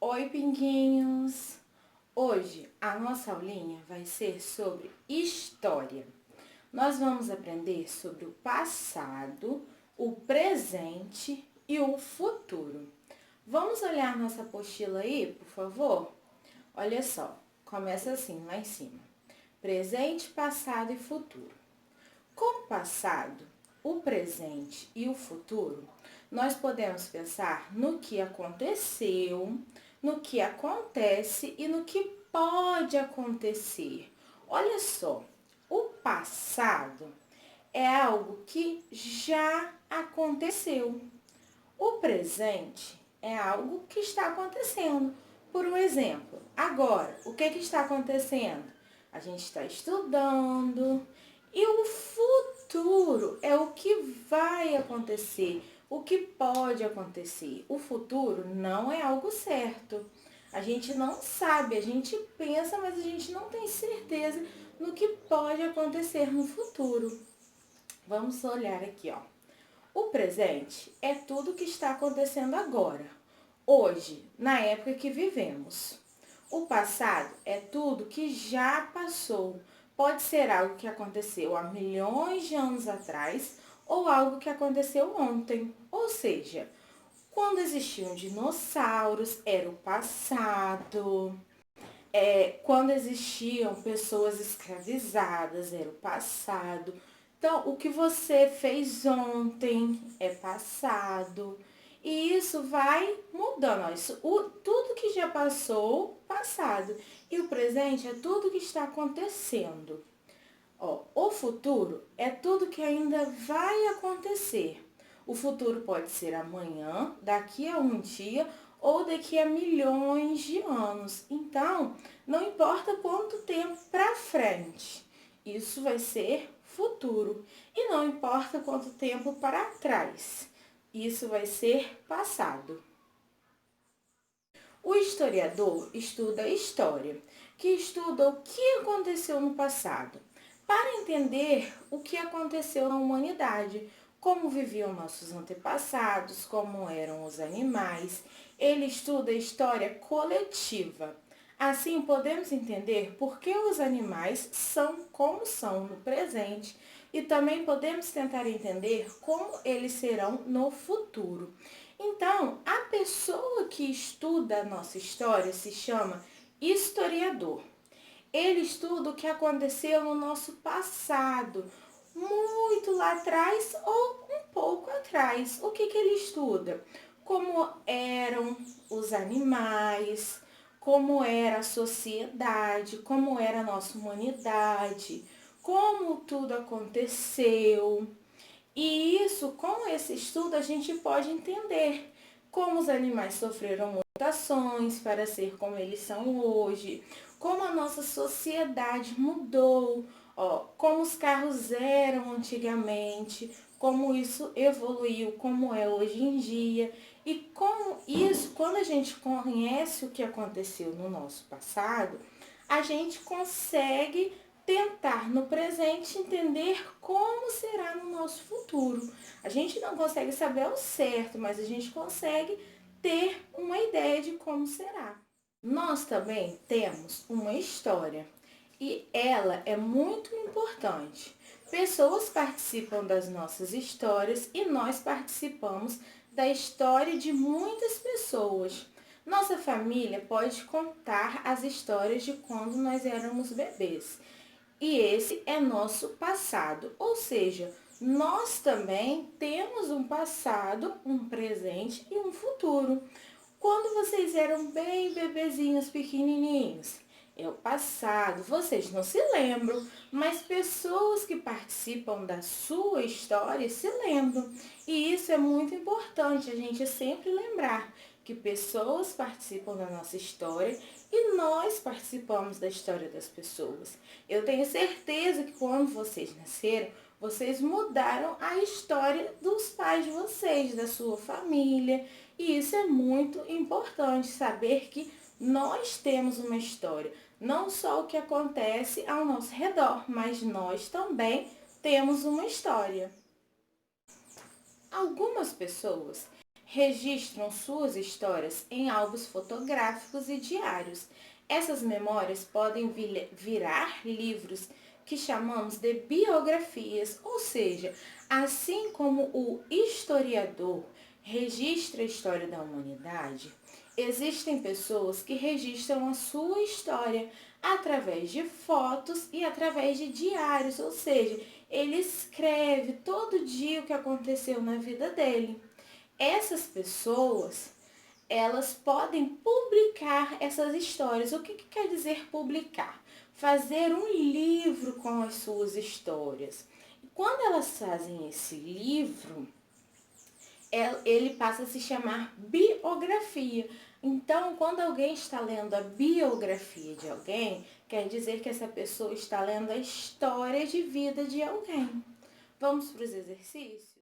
Oi, pinguinhos! Hoje a nossa aulinha vai ser sobre história. Nós vamos aprender sobre o passado, o presente e o futuro. Vamos olhar nossa apostila aí, por favor? Olha só, começa assim, lá em cima. Presente, passado e futuro. Com o passado, o presente e o futuro, nós podemos pensar no que aconteceu, no que acontece e no que pode acontecer. Olha só, o passado é algo que já aconteceu. O presente é algo que está acontecendo. Por um exemplo, agora, o que está acontecendo? A gente está estudando e o futuro é o que vai acontecer, o que pode acontecer. O futuro não é algo certo. A gente não sabe, a gente pensa, mas a gente não tem certeza no que pode acontecer no futuro. Vamos olhar aqui, ó. O presente é tudo que está acontecendo agora, hoje, na época que vivemos. O passado é tudo que já passou. Pode ser algo que aconteceu há milhões de anos atrás ou algo que aconteceu ontem. Ou seja, quando existiam dinossauros, era o passado. Quando existiam pessoas escravizadas, era o passado. Então, o que você fez ontem é passado. E isso vai mudando. Ó, tudo que já passou, passado. E o presente é tudo que está acontecendo. Ó, o futuro é tudo que ainda vai acontecer. O futuro pode ser amanhã, daqui a um dia ou daqui a milhões de anos. Então, não importa quanto tempo para frente, isso vai ser futuro. E não importa quanto tempo para trás, isso vai ser passado. O historiador estuda a história, que estuda o que aconteceu no passado, para entender o que aconteceu na humanidade, como viviam nossos antepassados, como eram os animais. Ele estuda a história coletiva. Assim, podemos entender por que os animais são como são no presente e também podemos tentar entender como eles serão no futuro. Então, a pessoa que estuda a nossa história se chama historiador. Ele estuda o que aconteceu no nosso passado, muito lá atrás ou um pouco atrás. O que ele estuda? Como eram os animais, como era a sociedade, como era a nossa humanidade, como tudo aconteceu. E isso, com esse estudo, a gente pode entender como os animais sofreram mutações para ser como eles são hoje, como a nossa sociedade mudou, ó, como os carros eram antigamente, como isso evoluiu, como é hoje em dia. E com isso, quando a gente conhece o que aconteceu no nosso passado, a gente consegue tentar no presente entender como será no nosso futuro. A gente não consegue saber ao certo, mas a gente consegue ter uma ideia de como será. Nós também temos uma história e ela é muito importante. Pessoas participam das nossas histórias e nós participamos da história de muitas pessoas. Nossa família pode contar as histórias de quando nós éramos bebês. E esse é nosso passado, ou seja, nós também temos um passado, um presente e um futuro. Quando vocês eram bem bebezinhos pequenininhos, é o passado, vocês não se lembram, mas pessoas que participam da sua história se lembram. E isso é muito importante, a gente sempre lembrar que pessoas participam da nossa história e nós participamos da história das pessoas. Eu tenho certeza que quando vocês nasceram, vocês mudaram a história dos pais de vocês, da sua família. E isso é muito importante, saber que nós temos uma história. Não só o que acontece ao nosso redor, mas nós também temos uma história. Algumas pessoas registram suas histórias em álbuns fotográficos e diários. Essas memórias podem virar livros que chamamos de biografias, ou seja, assim como o historiador registra a história da humanidade, existem pessoas que registram a sua história através de fotos e através de diários, ou seja, ele escreve todo dia o que aconteceu na vida dele. Essas pessoas, elas podem publicar essas histórias. O que quer dizer publicar? Fazer um livro com as suas histórias. Quando elas fazem esse livro, ele passa a se chamar biografia. Então, quando alguém está lendo a biografia de alguém, quer dizer que essa pessoa está lendo a história de vida de alguém. Vamos para os exercícios?